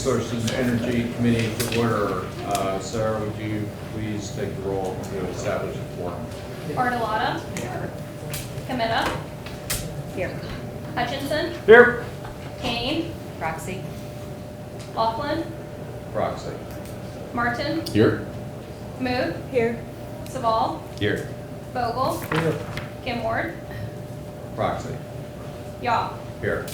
Resources and Energy Committee to order. Sarah, would you please take the roll to establish a quorum? Bartolotta. Cometa. Here. Hutchinson. Here. Kane. Proxy. Laughlin. Proxy. Martin. Here. Mood. Here. Saval. Here. Vogel. Here. Kim Ward. Proxy. Yaw. Here.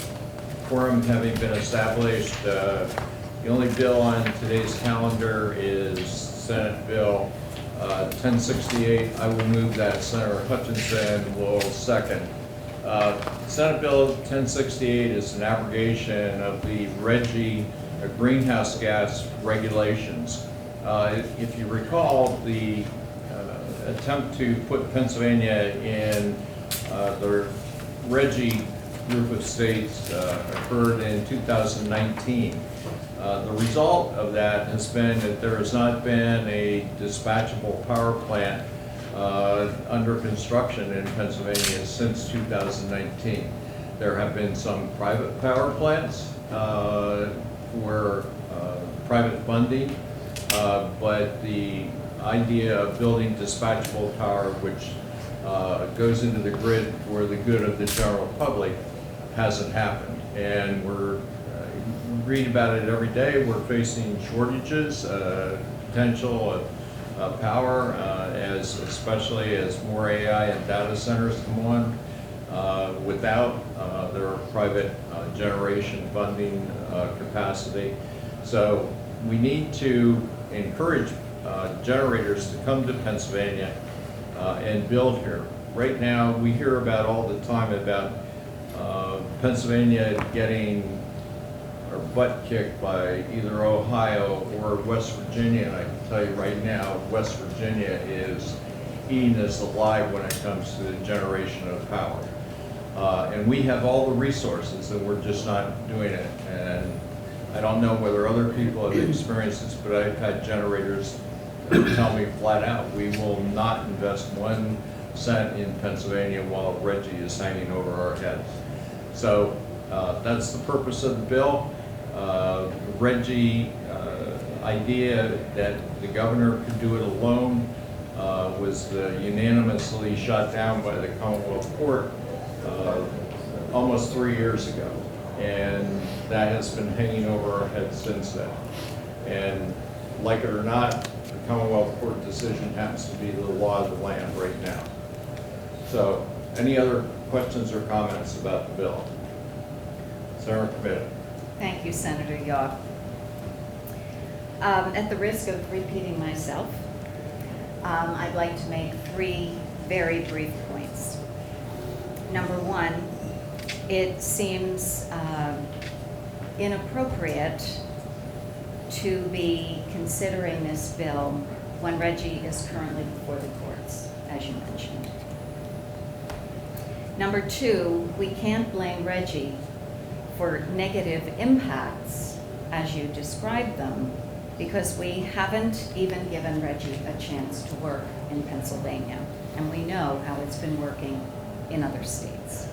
Quorum having been established, the only bill on today's calendar is Senate Bill 1068. I will move that. Senator Hutchinson will second. Senate Bill 1068 is an abrogation of the RGGI greenhouse gas regulations. If you recall, the attempt to put Pennsylvania in the RGGI group of states occurred in 2019. The result of that has been that there has not been a dispatchable power plant under construction in Pennsylvania since 2019. There have been some private power plants for private funding, but the idea of building dispatchable power, which goes into the grid for the good of the general public, hasn't happened. And we're read about it every day. We're facing shortages, potential of power, especially as more AI and data centers come on, without their private generation funding capacity. So we need to encourage generators to come to Pennsylvania and build here. Right now, we hear about all the time about Pennsylvania getting our butt kicked by either Ohio or West Virginia, and I can tell you right now, West Virginia is eating us alive when it comes to the generation of power. And we have all the resources, and we're just not doing it. And I don't know whether other people have experienced this, but I've had generators tell me flat out, we will not invest 1 cent in Pennsylvania while RGGI is hanging over our heads. So that's the purpose of the bill. RGGI idea that the governor could do it alone was unanimously shot down by the Commonwealth Court almost 3 years ago. And that has been hanging over our heads since then. And like it or not, the Commonwealth Court decision happens to be the law of the land right now. So, any other questions or comments about the bill? Senator Committee. Thank you, Senator Yaw. At the risk of repeating myself, I'd like to make 3 very brief points. Number 1, it seems inappropriate to be considering this bill when RGGI is currently before the courts, as you mentioned. Number 2, we can't blame RGGI for negative impacts, as you described them, because we haven't even given RGGI a chance to work in Pennsylvania, and we know how it's been working in other states.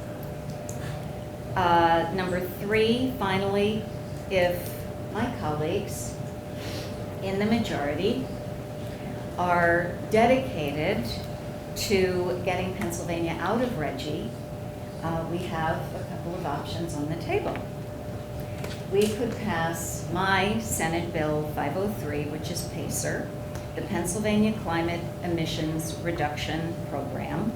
Number 3, finally, if my colleagues in the majority are dedicated to getting Pennsylvania out of RGGI, we have a couple of options on the table. We could pass my Senate Bill 503, which is PACER, the Pennsylvania Climate Emissions Reduction Program,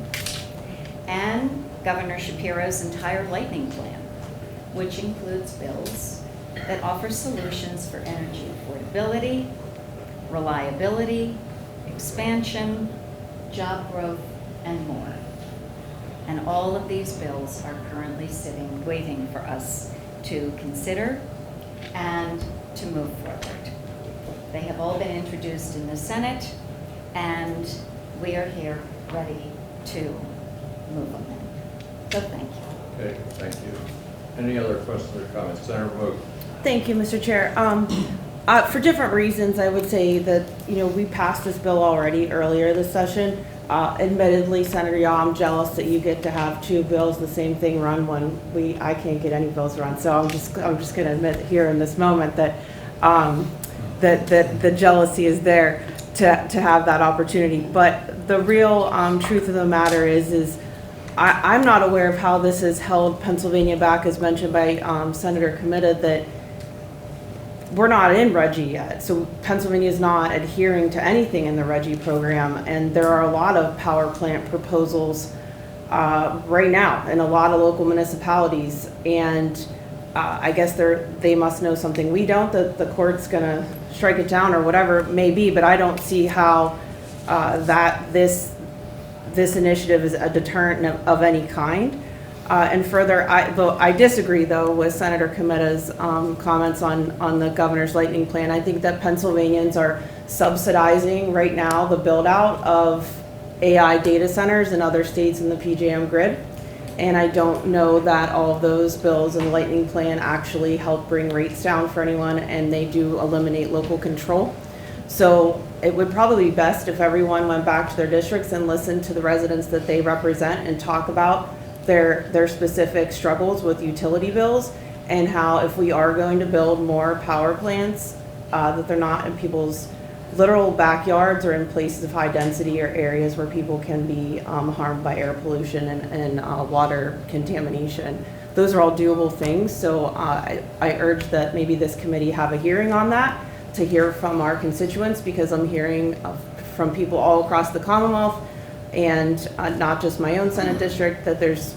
and Governor Shapiro's entire lightning plan, which includes bills that offer solutions for energy affordability, reliability, expansion, job growth, and more. And all of these bills are currently sitting, waiting for us to consider and to move forward. They have all been introduced in the Senate, and we are here ready to move on them. So thank you. Okay, thank you. Any other questions or comments? Senator Moog. Thank you, Mr. Chair. For different reasons, I would say that, we passed this bill already earlier this session. Admittedly, Senator Yaw, I'm jealous that you get to have 2 bills, the same thing run when I can't get any bills run. So I'm just going to admit here in this moment that that the jealousy is there to have that opportunity. But the real truth of the matter is I'm not aware of how this has held Pennsylvania back, as mentioned by Senator Comita, that we're not in RGGI yet. So Pennsylvania is not adhering to anything in the RGGI program, and there are a lot of power plant proposals right now in a lot of local municipalities. And I guess they must know something we don't, that the court's gonna strike it down or whatever it may be, but I don't see how that this initiative is a deterrent of any kind. And further, I disagree though with Senator Comita's comments on the governor's lightning plan. I think that Pennsylvanians are subsidizing right now the build out of AI data centers in other states in the PJM grid. And I don't know that all of those bills in the lightning plan actually help bring rates down for anyone, and they do eliminate local control. So it would probably be best if everyone went back to their districts and listened to the residents that they represent and talk about their specific struggles with utility bills, and how if we are going to build more power plants, that they're not in people's literal backyards or in places of high density or areas where people can be harmed by air pollution and water contamination. Those are all doable things. So I urge that maybe this committee have a hearing on that to hear from our constituents, because I'm hearing from people all across the Commonwealth, and not just my own Senate district, that there's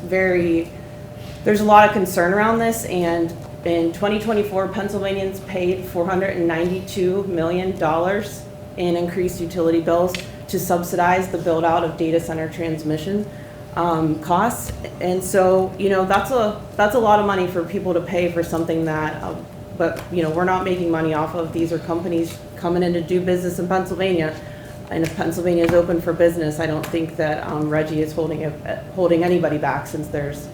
a lot of concern around this. And in 2024, Pennsylvanians paid $492 million in increased utility bills to subsidize the build out of data center transmission costs. And so, that's a lot of money for people to pay for something that, but we're not making money off of. These are companies coming in to do business in Pennsylvania. And if Pennsylvania is open for business, I don't think that RGGI is holding anybody back, since there's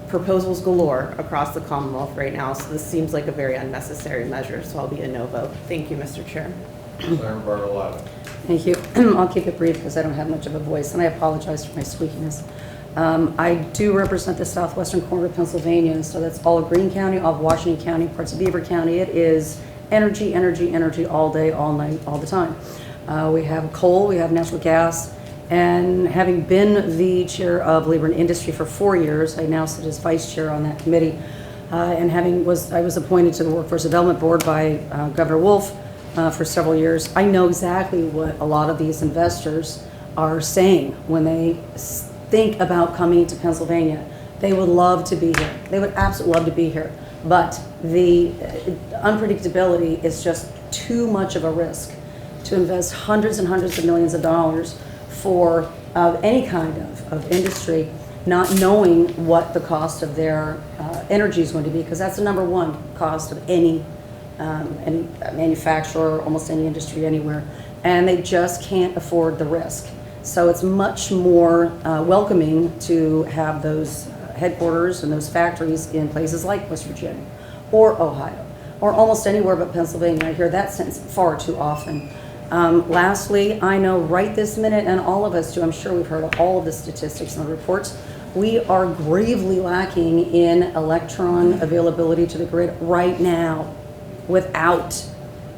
proposals galore across the Commonwealth right now. So this seems like a very unnecessary measure. So I'll be a no vote. Thank you, Mr. Chair. Senator Bartolotti. Thank you. I'll keep it brief because I don't have much of a voice, and I apologize for my squeakiness. I do represent the southwestern corner of Pennsylvania, so that's all of Greene County, all of Washington County, parts of Beaver County. It is energy, energy, energy all day, all night, all the time. We have coal, we have natural gas, and having been the chair of labor and industry for 4 years, I now sit as vice chair on that committee, and I was appointed to the Workforce Development Board by Governor Wolf for several years. I know exactly what a lot of these investors are saying when they think about coming to Pennsylvania. They would love to be here. They would absolutely love to be here. But the unpredictability is just too much of a risk to invest hundreds and hundreds of millions of dollars for any kind of industry, not knowing what the cost of their energy is going to be, because that's the number one cost of any manufacturer, almost any industry anywhere, and they just can't afford the risk. So it's much more welcoming to have those headquarters and those factories in places like West Virginia or Ohio or almost anywhere but Pennsylvania. I hear that sentence far too often. Lastly, I know right this minute, and all of us do, I'm sure we've heard of all of the statistics and the reports, we are gravely lacking in electron availability to the grid right now, without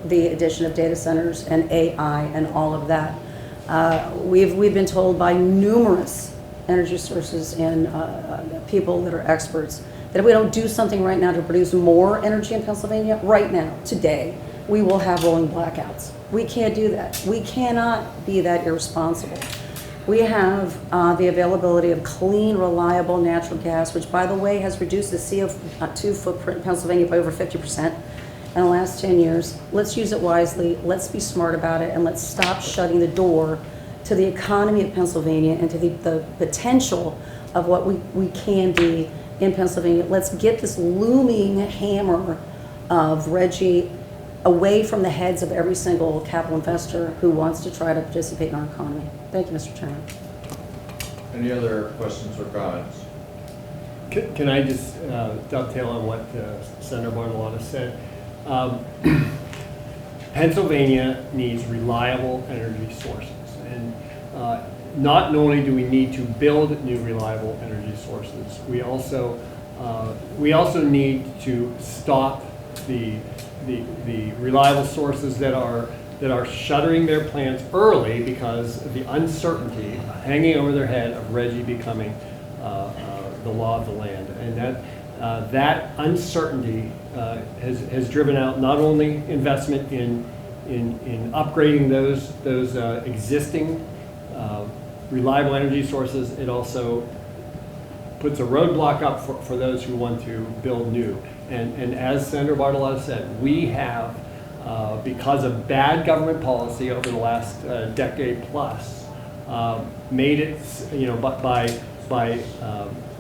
the addition of data centers and AI and all of that. We've been told by numerous energy sources and people that are experts that if we don't do something right now to produce more energy in Pennsylvania, right now, today, we will have rolling blackouts. We can't do that. We cannot be that irresponsible. We have the availability of clean, reliable natural gas, which, by the way, has reduced the CO2 footprint in Pennsylvania by over 50% in the last 10 years. Let's use it wisely. Let's be smart about it, and let's stop shutting the door to the economy of Pennsylvania and to the potential of what we can be in Pennsylvania. Let's get this looming hammer of RGGI away from the heads of every single capital investor who wants to try to participate in our economy. Thank you, Mr. Chairman. Any other questions or comments? Can I just dovetail on what Senator Bartolotti said? Pennsylvania needs reliable energy sources, and not only do we need to build new reliable energy sources, we also need to stop the reliable sources that are shuttering their plants early because of the uncertainty hanging over their head of Reggie becoming the law of the land. And that uncertainty has driven out not only investment in upgrading those existing reliable energy sources, it also puts a roadblock up for those who want to build new. And as Senator Bartolotta said, we have, because of bad government policy over the last decade plus, made it, by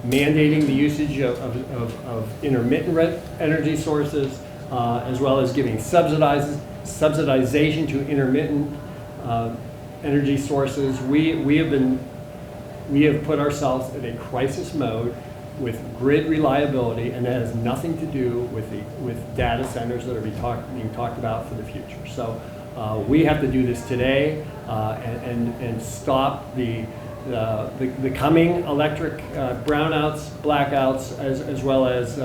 mandating the usage of intermittent energy sources, as well as giving subsidization to intermittent energy sources. We have put ourselves in a crisis mode with grid reliability, and that has nothing to do with data centers that are being talked about for the future. So we have to do this today and stop the coming electric brownouts, blackouts, as well as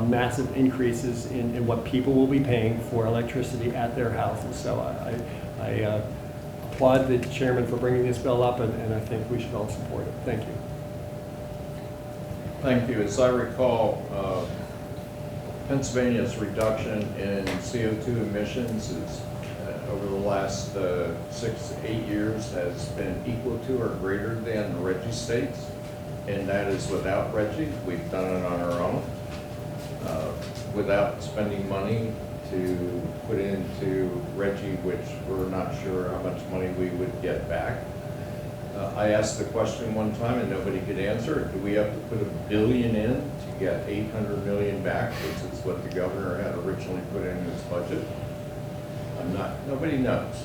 massive increases in what people will be paying for electricity at their houses. So I applaud the chairman for bringing this bill up, and I think we should all support it. Thank you. Thank you. As I recall, Pennsylvania's reduction in CO2 emissions is over the last 6 to 8 years has been equal to or greater than the Reggie states, and that is without Reggie. We've done it on our own, without spending money to put into Reggie, which we're not sure how much money we would get back. I asked the question one time and nobody could answer it. Do we have to put $1 billion in to get $800 million back, which is what the governor had originally put in his budget? Nobody knows.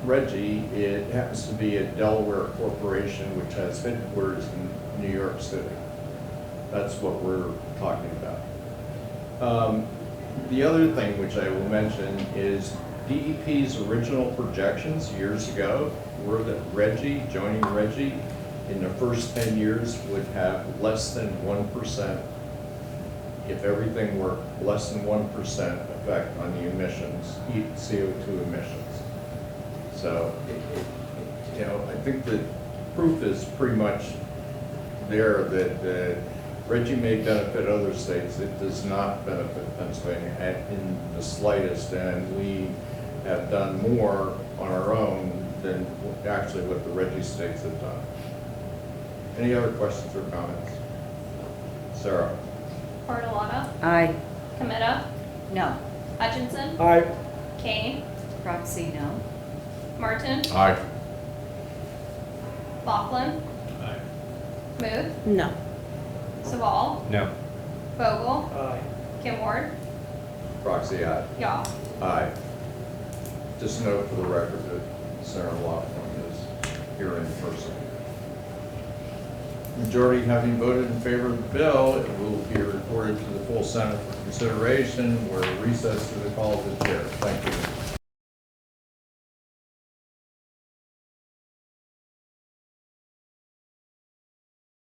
Reggie, it happens to be a Delaware corporation which has headquarters in New York City. That's what we're talking about. The other thing which I will mention is DEP's original projections years ago were that joining Reggie in the first 10 years would have less than 1%, if everything worked, less than 1% effect on the emissions, CO2 emissions. So, I think the proof is pretty much there that Reggie may benefit other states. It does not benefit Pennsylvania in the slightest, and we have done more on our own than actually what the Reggie states have done. Any other questions or comments? Sarah? Bartolotta, Aye. Comita, No. Hutchinson, Aye. Kane, Proxy, no. Martin, Aye. Laughlin, Aye. Muth, No. Saval, No. Vogel, Aye. Kim Ward, Proxy, aye. Yaw. Aye. Just note for the record that Sarah Laughlin is here in person. Majority having voted in favor of the bill, it will be reported to the full Senate for consideration. We're recessed to the call of the chair. Thank you.